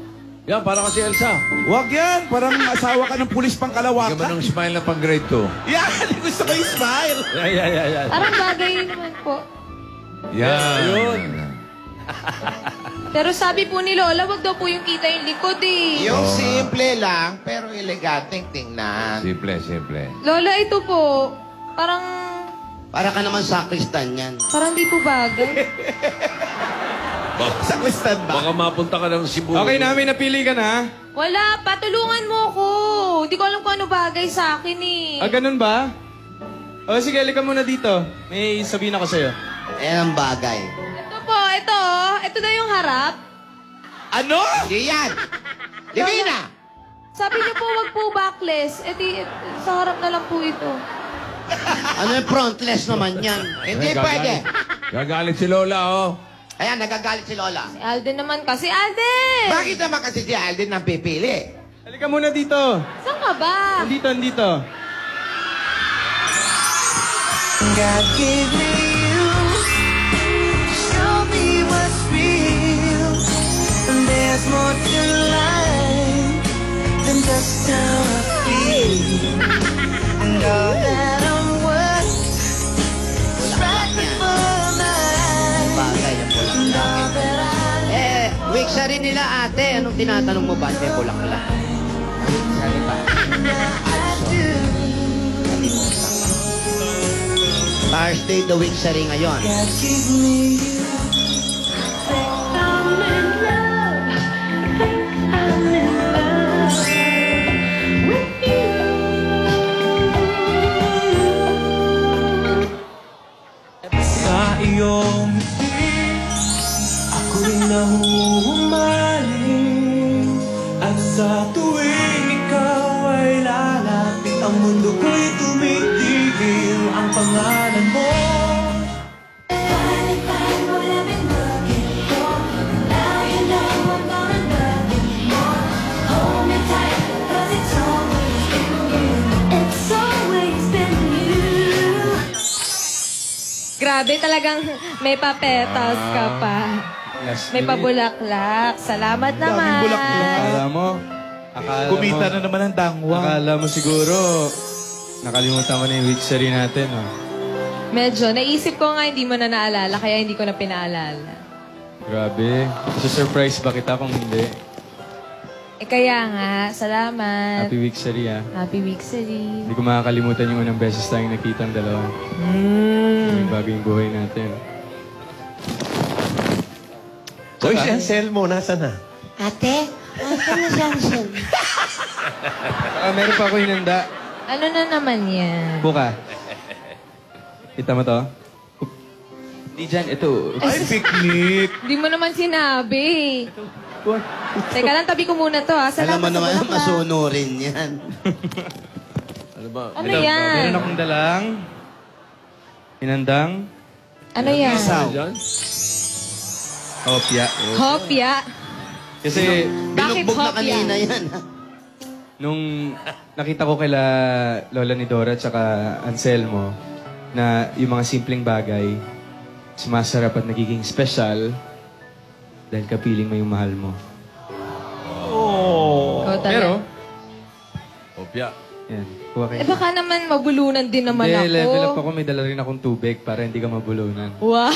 Yan, para kasi Elsa. Wag yan. Parang asawa ka ng pulis pang Hindi ka ba kalawaka. nung smile na pang grade 2? Yan! Gusto ko yung smile. Yan. Parang bagay naman po. Yan. Yun. Pero sabi po ni Lola, wag daw po yung kita yung likod eh. Yung simple lang, pero eleganteng tingnan. Simple. Lola, ito po. Parang... Para ka naman sakristan yan. Parang di po bagay. Sa kwistan ba? Baka mapunta ka ng Cebu. Okay, namin napili ka na. Wala, patulungan mo ko. Hindi ko alam kung ano bagay sa akin eh. Ganun ba? O sige, halika muna dito. May sabihin ako sa'yo. Yan ang bagay. Ito po, ito. Ito na yung harap. Ano? Hindi yan. Divina! Sabi niyo po, wag po backless. Sa harap na lang po ito. Ano yung frontless naman yan? Hindi pwede. Gagalit si Lola, oh. Ayan, nagagalit si Lola. Si Alden naman kasi. Alden! Bakit naman kasi si Alden ang pipili? Halika muna dito. Saan ka ba? Andito. God gave me you, show me what's real. And there's more to life than just how I feel. And all that I'm worth is right before my eyes. Bagay yung bulaklak. Week sa rin nila, ate. Anong tinatanong mo ba? May bulaklak. Sari ba? Thursday, the week sa rin ngayon. God gave me you. I'm in love. I'm in love with you. humaling. At sa tuwing ikaw ay lalapit, ang mundo ko'y tumitigil. Ang pangalan mo Grabe talagang may papetas ka pa. May pabulaklak. Salamat naman. Daming bulaklak. Akala mo, Kumita na naman ang dangwang. akala mo siguro, nakalimutan ko na yung witchery natin. Oh. Medyo. Naisip ko nga hindi mo na naalala, kaya hindi ko na pinaalala. Grabe. Surprise ba kita kung hindi? Kaya nga, salamat. Happy Witchery, ah. Happy Wixery. Hindi ko makakalimutan yung unang beses tayong nakita ang dalawa. Bago yung buhay natin. Uy, si Anselmo, nasa na? Ate, ate na si Ansel. Meron pa ako hinanda. Ano na naman yan? Buka. Kita mo to? Di dyan, ito. Ay, picnic. Hindi mo naman sinabi. Teka lang, tabi ko muna to ha. Alam mo Salamat sa naman, bulaklak. masunurin yan. Ano ba? Ano yan? Meron akong dalang hinandang Ano yan? hopya. Hopya. Kasi Bakit Binugbog na hopya? kanina yan. nung nakita ko kaila Lola ni Dora at saka Anselmo na yung mga simpleng bagay sumasarap at nagiging special dahil kapiling mo yung mahal mo. Ikaw talaga. Pero, Opya. yan, kuha kayo. Baka naman mabulunan din naman Hindi, ako. level up ako. May dala rin akong tubig para hindi ka mabulunan. Wow.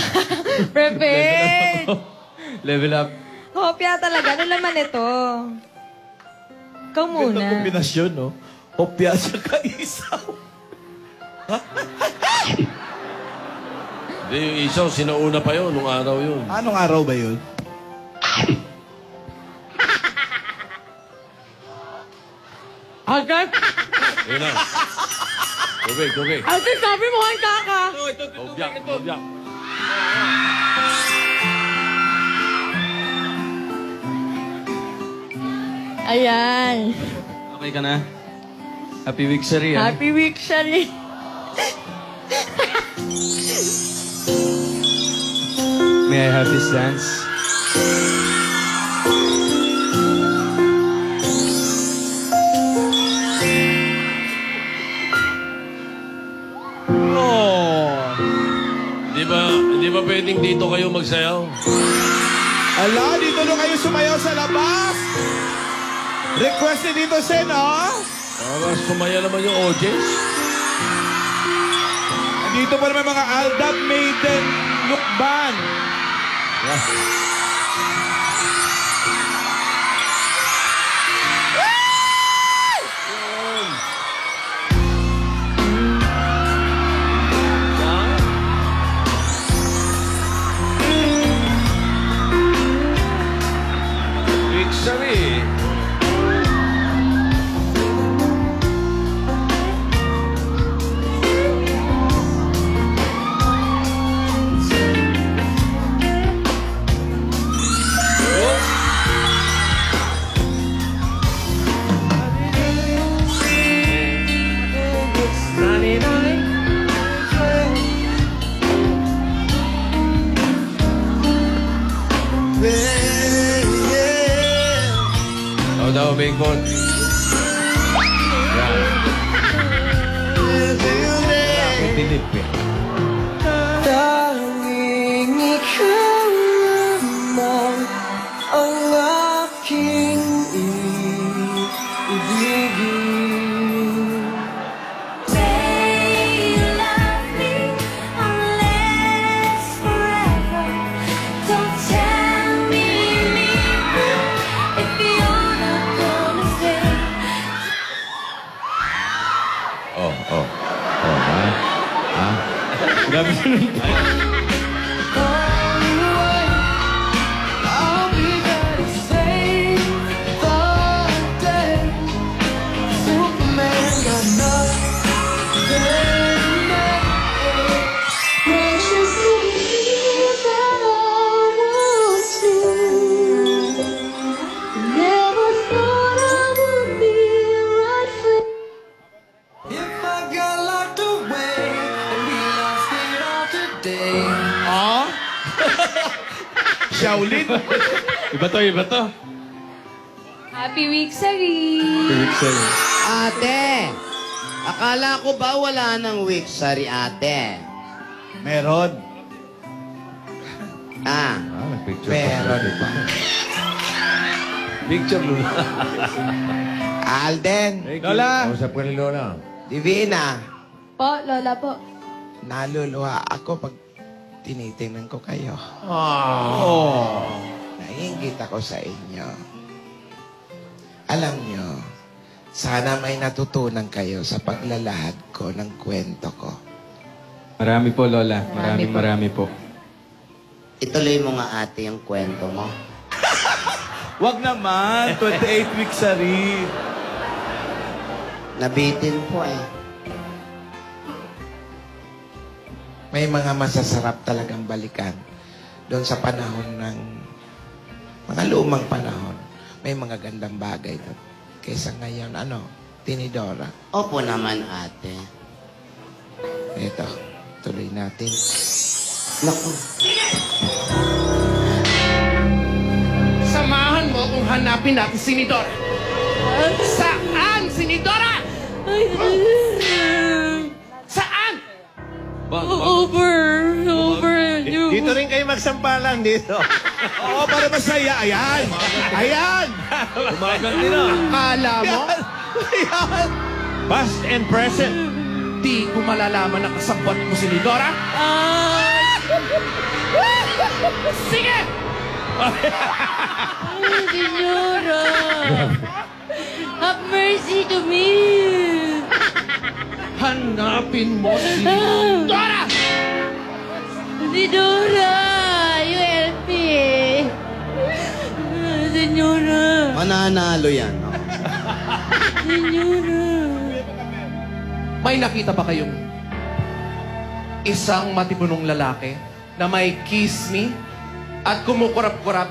Perfect. Level up. Hopya talaga. Ano naman ito? Ikaw muna. Ganda kombinasyon, no? Hopya sa kaisaw. Hindi, yung isaw, sinauna pa yun, nung araw yun. Anong araw ba yun? Agad? Yun na. Tubig. Agad sabi mo ang kaka. Opya. Ayan. Okay ka na? Happy Wixery, ah. Happy Wixery. May I have this dance? Di ba pwedeng dito kayo magsayaw? Ala, dito na kayo sumayaw sa labas. Request ni Dito Sen, oh. Para sumaya naman yung audience. Dito pa naman mga Aldab Maiden Look Band. Wixery. Daw, Bacon. Yan. May tinip eh. Tanging ikaw lamang ang aking ibigin. Say you love me unless forever. Don't tell me if you're not gonna stay. Ha? Grabe yun. I'll be there to save the day. Superman got nothing left. Precious little things that I want to. Shaolin. Iba to. Happy week, Sari! Ate, akala ko ba wala ng Wixari, ate? Meron. Nagpicture Pero, di ba? Picture, Lola. Alden, Lola. Kausap ka ni Lola. Divina, Po, Lola po. naluluha ako pag tinitingnan ko kayo. Naiingit ako sa inyo. Alam nyo, sana may natutunan kayo sa paglalahad ko ng kwento ko. Marami po, Lola. Marami po. Ituloy mo nga, ate, yung kwento mo. Wag naman. 28 weeks, Sari. Nabitin po eh. May mga masasarap talagang balikan. Doon sa panahon ng mga lumang panahon, may mga gandang bagay doon. Kaysa ngayon, Tinidora. Opo naman, ate. Ito, tuloy natin. Naku. Samahan mo kung hanapin natin si Nidora. Saan si Nidora? Saan? Over. Dito rin kayo magsampalan dito. Oo, para masaya. Ayan. Ayan. Gumaganti na. Akala mo? Ayan. Past and present. Di ko malalaman na kasabot mo si Nidora? Sige! Señora. Have mercy to me. Hanapin mo si Nidora! Nidora, you help me. Señora. Mananalo yan. No? Señora. May nakita ba kayong isang matibunong lalaki na may kiss me at kumukurap-kurap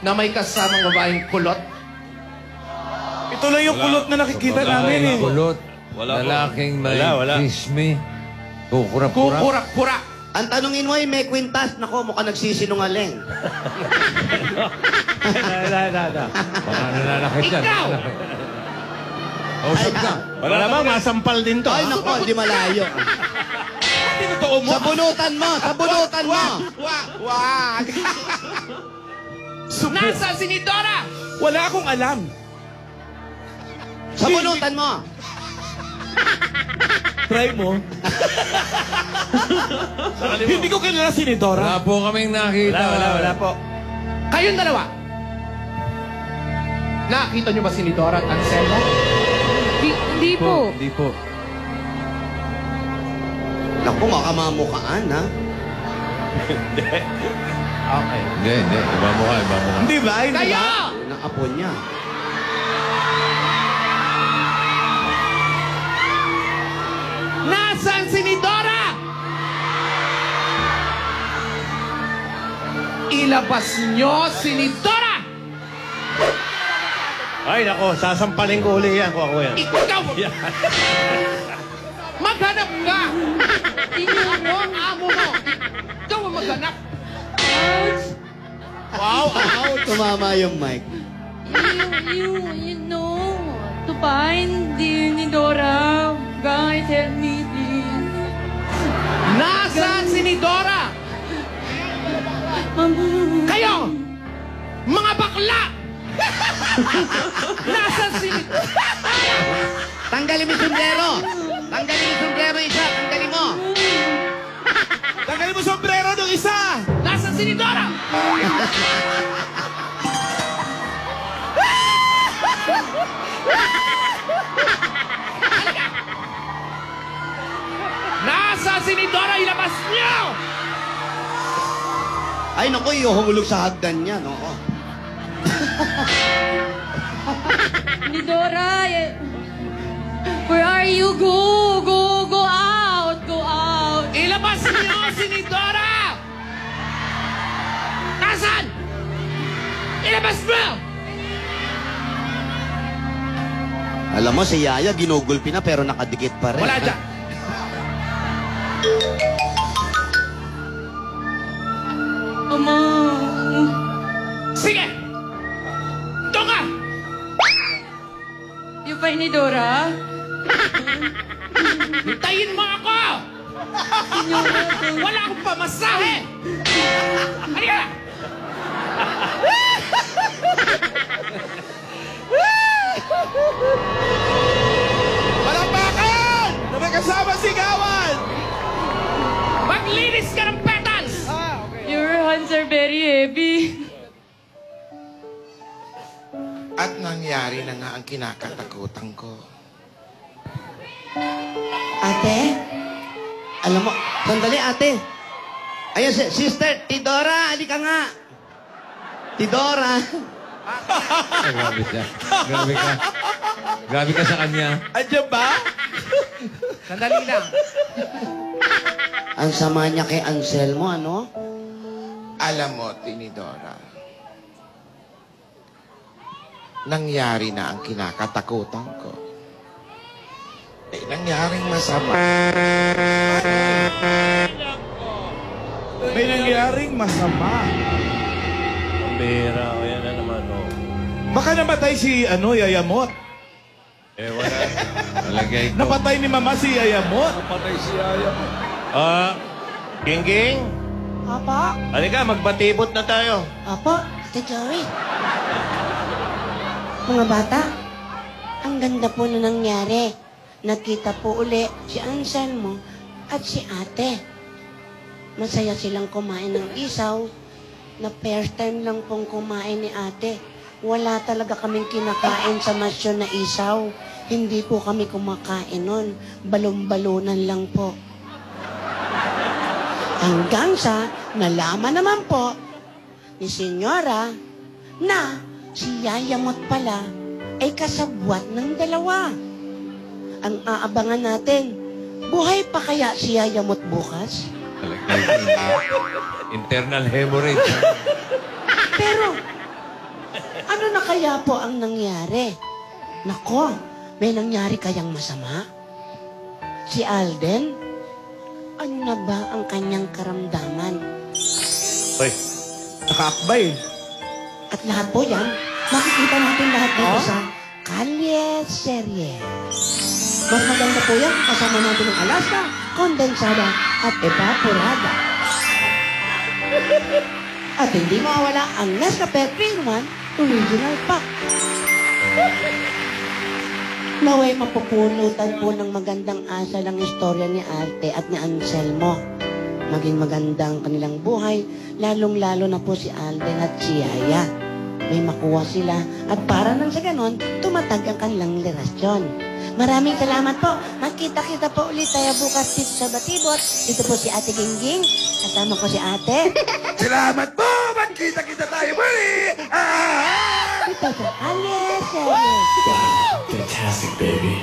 na may kasamang babaeng kulot? Ito lang yung kulot na nakikita namin eh. Kulot. Wala po. Lalaking may Wala. kiss me. Kukurap-kurap. Kukurap-kurap! Ang tanungin mo ay may kwintas. Nako, mukhang nagsisinungaling. Baka nananakit yan. Ikaw! Kausap ka. Malamang masampal din to. Ay, nako, di malayo. Totoo mo. Sabunutan mo! Sabunutan mo! Wag! Nasaan si Nidora? Wala akong alam. Sabunutan mo! Try mo. Hindi ko kilala si Nidora. Wala po kaming nakita. Wala po. Kayong dalawa. Nakita niyo ba si Nidora at Anselmo? Hindi po. Hindi po. Naku, makamamukaan, ha? Okay. Hindi. Iba mo ka. Hindi ba? Hindi Kayo! ba? Ng apo niya. Nasaan si Nidora? Ilabas niyo si Nidora! Ay, nako, sasampalin ko uli yan kung ako yan. Ikaw! Maghanap ka! Hindi ako ang amo mo! Ikaw ang maghanap! Wow, ouch! Tumama yung mic. You know, to find the Nidora. Guys, help me, please. Nasaan si Nidora? Kayo! Mga bakla! Nasaan si Nidora? Tanggalin mo yung sombrero! Tanggalin mo yung sombrero isa! Tanggalin mo! Tanggalin mo sombrero ng isa! Nasaan si Nidora? Nasaan si Nidora? Ilabas niyo! Ay, naku, iuhulog sa hagdan niya, no? Nidora, where are you? Go out, go out. Ilabas niyo si Nidora! Nasaan? Ilabas mo! Alam mo, si Yaya, ginugulpi na pero nakadikit pa rin. Wala dyan. Ama, bahay ni Dora? Hintayin mo ako! Wala akong pamasahe! Halika! Palakpakan! Na may kasama sigawan! Maglinis ka ng petals! Your hands are very heavy. At nangyari na nga ang kinakatakutan ko. Ate? Alam mo, sandali ate. Ayun, sister, Tidora, halika nga. Tidora. Ay, grabe siya. Grabe ka. Grabe ka sa kanya. Andiyan ba? Sandali lang. Ang sama niya kay Anselmo, ano? Alam mo, Tinidora, nangyari na ang kinakatakutan ko. May nangyaring masama. May nangyaring masama. Ang bihira. O yan na naman, oh. Baka namatay si, Yayamot. Eh, wala. Talagay ko. Napatay ni Mama si Yayamot. Napatay si Yayamot. Gingging? Apa? Halika, magbatibot na tayo. Apa? Ate Joey. Mga bata, ang ganda po na nangyari. Nagkita po uli si Anselmo at si ate. Masaya silang kumain ng isaw na first time lang pong kumain ni ate. Wala talaga kaming kinakain sa masyon na isaw. Hindi po kami kumakain nun. Balon-balunan lang po. Hanggang sa nalaman naman po ni Senyora na si Yayamot pala ay kasabwat ng dalawa. Ang aabangan natin, buhay pa kaya si Yayamot bukas? Talagay ko. Internal hemorrhage. Pero, ano na kaya po ang nangyari? Nako, may nangyari kayang masama? Si Alden, ano na ba ang kanyang karamdaman? Hoy, nakaakbay. At lahat po yan, makikita natin lahat dito sa Kalye Serye. Mas maganda po yan, kasama natin ng Alaska, kondensada at evaporada. At hindi mawawala ang Nescafe 3-in-1 Original Pack. Naway mapupulutan po ng magandang asal ang istorya ni Ate at ni Anselmo. Maging magandang kanilang buhay, lalong-lalo na po si Alden at si Yaya. May makuha sila at para nang sa ganon, tumatag ang kanilang relasyon. Maraming salamat po. Magkita-kita po ulit tayo bukas dito sa Batibot. Ito po si Ate Gingging. Kasama ko si Ate. Salamat po! Magkita-kita tayo muli! Ito sa Kalye Serye. Fantastic, baby.